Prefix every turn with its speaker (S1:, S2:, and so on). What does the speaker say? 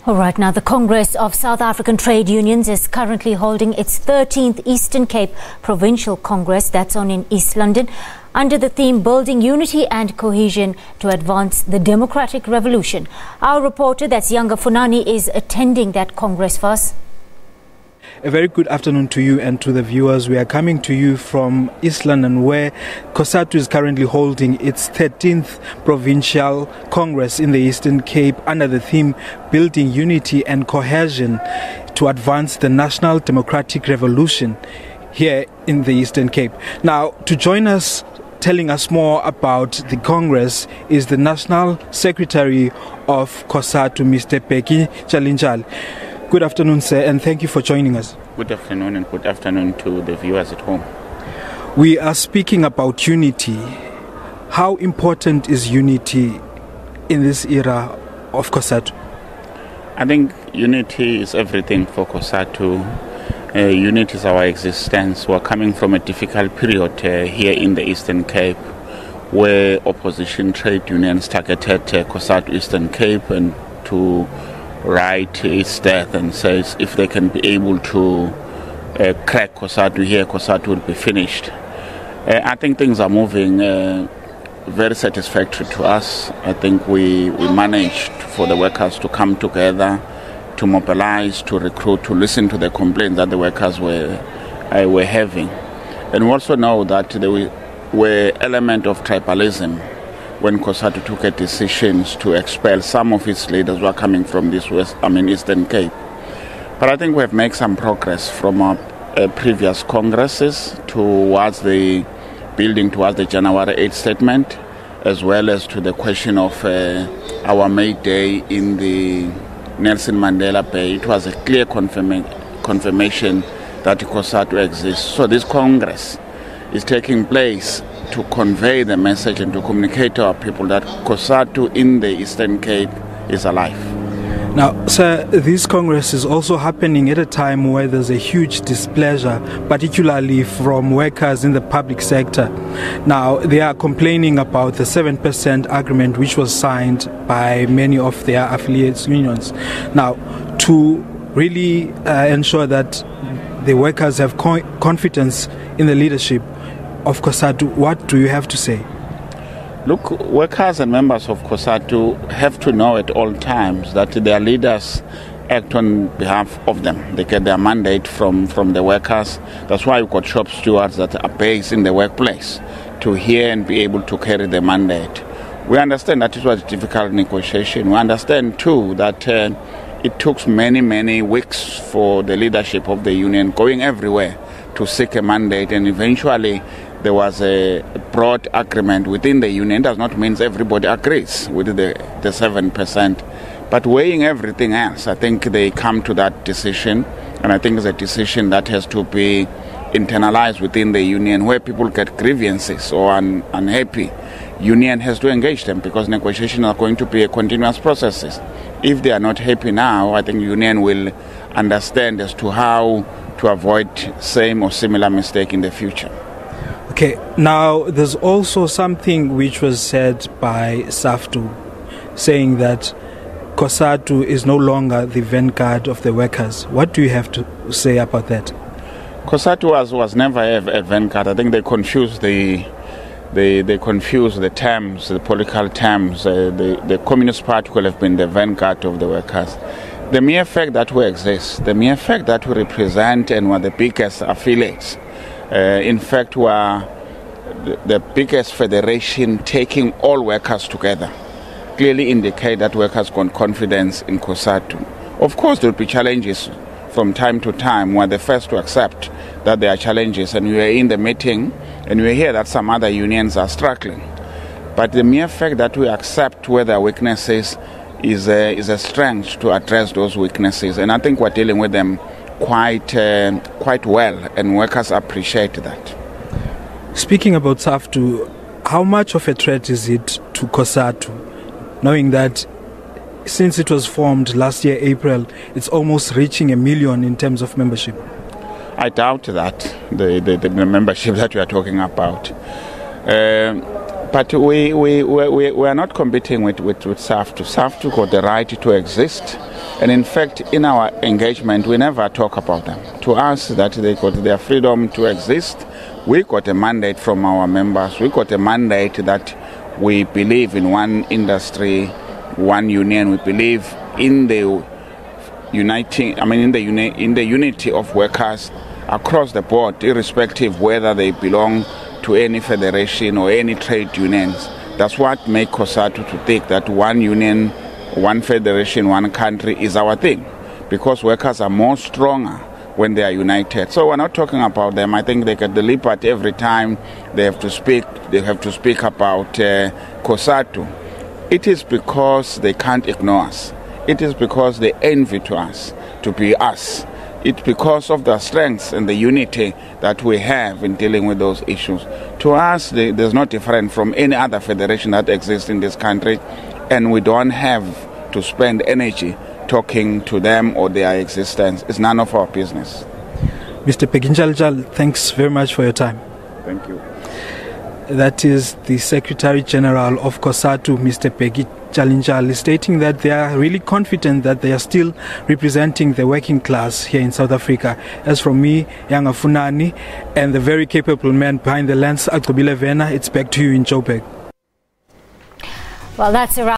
S1: All right, now the Congress of South African Trade Unions is currently holding its 13th Eastern Cape Provincial Congress. That's on in East London, under the theme Building Unity and Cohesion to Advance the Democratic Revolution. Our reporter, that's Yanga Funani, is attending that Congress for us.
S2: A very good afternoon to you and to the viewers. We are coming to you from East London, where COSATU is currently holding its 13th Provincial Congress in the Eastern Cape under the theme Building Unity and Cohesion to Advance the National Democratic Revolution here in the Eastern Cape. Now, to join us, telling us more about the Congress is the National Secretary of COSATU, Mr. Peki Chalinjal. Good afternoon, sir, and thank you for joining us.
S3: Good afternoon, and good afternoon to the viewers at home.
S2: We are speaking about unity. How important is unity in this era of COSATU?
S3: I think unity is everything for COSATU. Unity is our existence. We're coming from a difficult period here in the Eastern Cape, where opposition trade unions targeted COSATU Eastern Cape and to write its death and says if they can be able to crack COSATU here, COSATU will be finished. I think things are moving very satisfactory to us. I think we managed for the workers to come together, to mobilize, to recruit, to listen to the complaints that the workers were having. And we also know that there were elements of tribalism when COSATU took a decision to expel some of its leaders who are coming from this Eastern Cape. But I think we have made some progress from our previous congresses towards the building towards the January 8th statement, as well as to the question of our May Day in the Nelson Mandela Bay. It was a clear confirmation that COSATU exists. So this Congress is taking place to convey the message and to communicate to our people that COSATU in the Eastern Cape is alive.
S2: Now, sir, this Congress is also happening at a time where there's a huge displeasure, particularly from workers in the public sector. Now, they are complaining about the 7% agreement which was signed by many of their affiliates unions. Now, to really ensure that the workers have confidence in the leadership of COSATU, what do you have to say?
S3: Look, workers and members of COSATU have to know at all times that their leaders act on behalf of them. They get their mandate from the workers. That's why we've got shop stewards that are based in the workplace to hear and be able to carry the mandate. We understand that it was a difficult negotiation. We understand too that it took many weeks for the leadership of the union going everywhere to seek a mandate, and eventually there was a broad agreement within the union. Does not mean everybody agrees with the 7%, but weighing everything else, I think they come to that decision, and I think it's a decision that has to be internalized within the union. Where people get grievances or unhappy, union has to engage them, because negotiations are going to be a continuous process. If they are not happy now, I think union will understand as to how to avoid same or similar mistake in the future.
S2: Okay, now there's also something which was said by SAFTU, saying that COSATU is no longer the vanguard of the workers. What do you have to say about that?
S3: COSATU was never a vanguard. I think they confuse the terms, the political terms. The Communist Party will have been the vanguard of the workers. The mere fact that we exist, the mere fact that we represent and we're the biggest affiliates, in fact, we are the biggest federation taking all workers together, clearly indicate that workers got confidence in COSATU. Of course, there will be challenges from time to time. We're the first to accept that there are challenges, and we are in the meeting and we hear that some other unions are struggling. But the mere fact that we accept where there are weaknesses is a strength to address those weaknesses, and I think we're dealing with them quite well, and workers appreciate that.
S2: Speaking about SAFTU, how much of a threat is it to COSATU, knowing that since it was formed last year, April, it's almost reaching 1 million in terms of membership?
S3: I doubt that, the membership that we are talking about. But we are not competing with SABC. SABC got the right to exist. And in fact, in our engagement, we never talk about them. To us, that they got their freedom to exist. We got a mandate from our members. We got a mandate that we believe in one industry, one union. We believe in the unity of workers across the board, irrespective whether they belong to any federation or any trade unions. That's what makes COSATU to think that one union, one federation, one country is our thing, because workers are more stronger when they are united. So we're not talking about them. I think they get the liberty every time they have to speak. They have to speak about COSATU. It is because they can't ignore us. It is because they envy to us to be us. It's because of the strengths and the unity that we have in dealing with those issues. To us, there's no different from any other federation that exists in this country, and we don't have to spend energy talking to them or their existence. It's none of our business.
S2: Mr. Peginjaljal, thanks very much for your time.
S3: Thank you.
S2: That is the Secretary General of COSATU, Mr. Peginjaljal, stating that they are really confident that they are still representing the working class here in South Africa. As from me, Yanga Funani, and the very capable man behind the lens, Agcobile Vena, it's back to you in Joburg.
S1: Well, that's around.